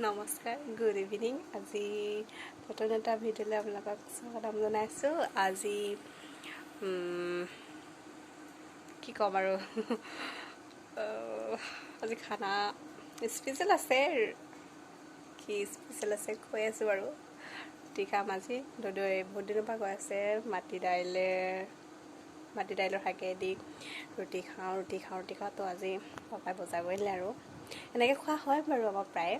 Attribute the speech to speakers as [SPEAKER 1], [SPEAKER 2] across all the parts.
[SPEAKER 1] নমস্কাৰ, good evening. আজি নতুন এটা ভিডিঅ'লৈ আপোনালোকক স্বাগতম জনাইছোঁ। আজি কি ক'ম আৰু আজি খানা স্পেচিয়েল আছে। কি স্পেচিয়েল আছে কৈ আছোঁ বাৰু। ৰুটি খাম আজি। দদৈ বহুত দিনৰ পৰা কৈ আছে মাটি দাইলৰ শাকেদি ৰুটি খাওঁ তো আজি পাপাই বজাবই দিলে আৰু এনেকৈ খোৱা হয় বাৰু আমাৰ প্ৰায়ে।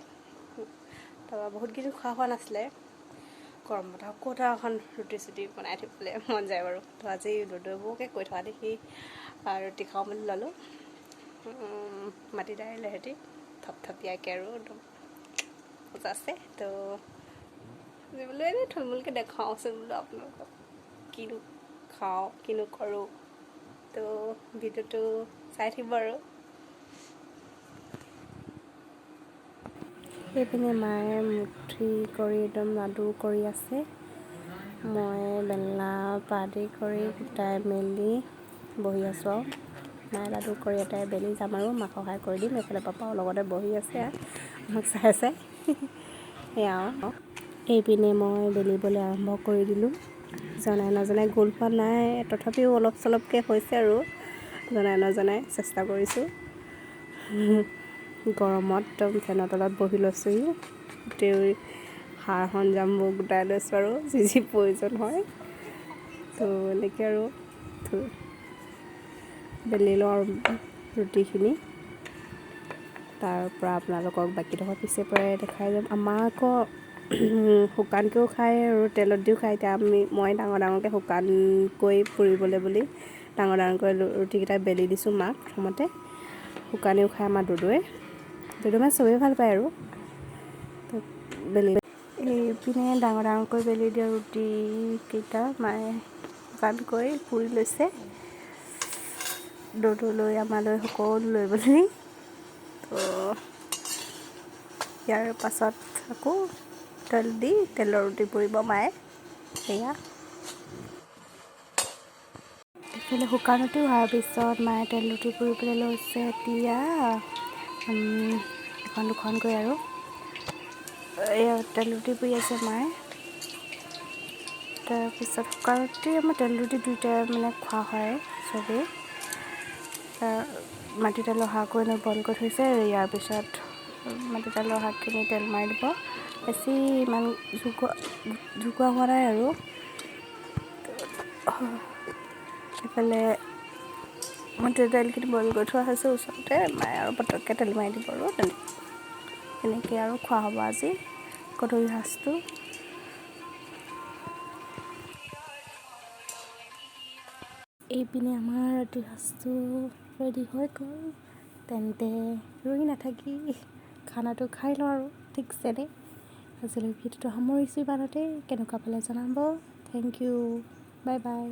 [SPEAKER 1] তাৰপৰা বহুত কেইদিন খোৱা হোৱা নাছিলে। গৰম বতৰ ক'ত এখন ৰুটি চুটি বনাই থাকিবলৈ মন যায় বাৰু। তো আজি দদৈবোৰকে কৈ থকা দেখি ৰুটি খাওঁ বুলি ল'লোঁ। মাটি দাইলেহেঁতি থপথপীয়াকৈ আৰু একদম মজা আছে। তো বোলো এনেই থুলমূলকৈ দেখাওঁচোন বোলো আপোনালোকক কিনো খাওঁ কিনো কৰোঁ। তো ভিডিঅ'টো চাই থাকিব আৰু। এইপিনে মায়ে মুঠি কৰি একদম লাডু কৰি আছে। মই বেলনা পাতি কৰি গোটাই মেলি বহি আছোঁ আৰু মায়ে লাডু কৰি এটাই বেলি যাম আৰু মাক সহায় কৰি দিম। এইফালে পাপাও লগতে বহি আছে আমাক চাই সেয়া আৰু। এইপিনে মই বেলিবলৈ আৰম্ভ কৰি দিলোঁ। জনাই নজনাই গোল হোৱা নাই, তথাপিও অলপ চলপকৈ হৈছে আৰু জনাই নজনাই চেষ্টা কৰিছোঁ। গৰমত একদম ফেনৰ তলত বহি লৈছোঁহি। গোটেই সাৰ সৰঞ্জামবোৰ গোটাই লৈছোঁ আৰু যি প্ৰয়োজন হয়। তো এনেকৈ আৰু বেলি লওঁ আৰু ৰুটিখিনি। তাৰপৰা আপোনালোকক বাকীডোখৰ পিছে পৰাই দেখাই যাম। আমাৰ আকৌ শুকানকৈও খায় আৰু তেলত দিও খায়। এতিয়া মই ডাঙৰকৈ শুকানকৈ পুৰিবলৈ বুলি ডাঙৰকৈ ৰুটিকেইটা বেলি দিছোঁ মাক। প্ৰথমতে শুকানেও খায় আমাৰ দদৈ মানে চবেই ভাল পায় আৰু। বেলি এইপিনে ডাঙৰকৈ বেলি দিয়া ৰুটিকেইটা মায়ে শুকানকৈ পুৰি লৈছে। দদৈলৈ আমালৈ সকলোলৈ বুলি। তো ইয়াৰ পাছত আকৌ তেলৰ ৰুটি পুৰিব মায়ে। সেয়া এইফালে শুকান ৰুটি হোৱাৰ পিছত মায়ে তেল ৰুটি পুৰিবলৈ লৈছে। এতিয়া দুখনকৈ আৰু এয়া তেল ৰুটি পুৰি আছে মায়ে। তাৰপিছত শুকান ৰুটি আমাৰ তেল ৰুটি দুয়োটাই মানে খোৱা হয় চবেই। মাটিদাইলৰ শাকো এনেই বইল কৰি থৈছে। ইয়াৰ পিছত মাটিদাইলৰ শাকখিনি তেল মাৰি দিব। বেছি ইমান জোকোৱা হোৱা নাই আৰু। সেইফালে মাটিদাইলখিনি বইল কৰি থোৱা হৈছে ওচৰতে। মায়ে আৰু পটককৈ তেল মাৰি দিব আৰু তেনেকৈ আৰু খোৱা হ'ব আজি গধূলি সাঁজটো। এইপিনে আমাৰ ৰাতিৰ সাঁজটো ৰেডি হৈ গ'ল। তেন্তে ৰৈ নাথাকি খানাটো খাই লওঁ আৰু ঠিকছেনে। আজিলৈ ভিডিঅ'টো সামৰিছোঁ ইমানতে। কেনেকুৱা পালে জনাব। Thank you, bye by.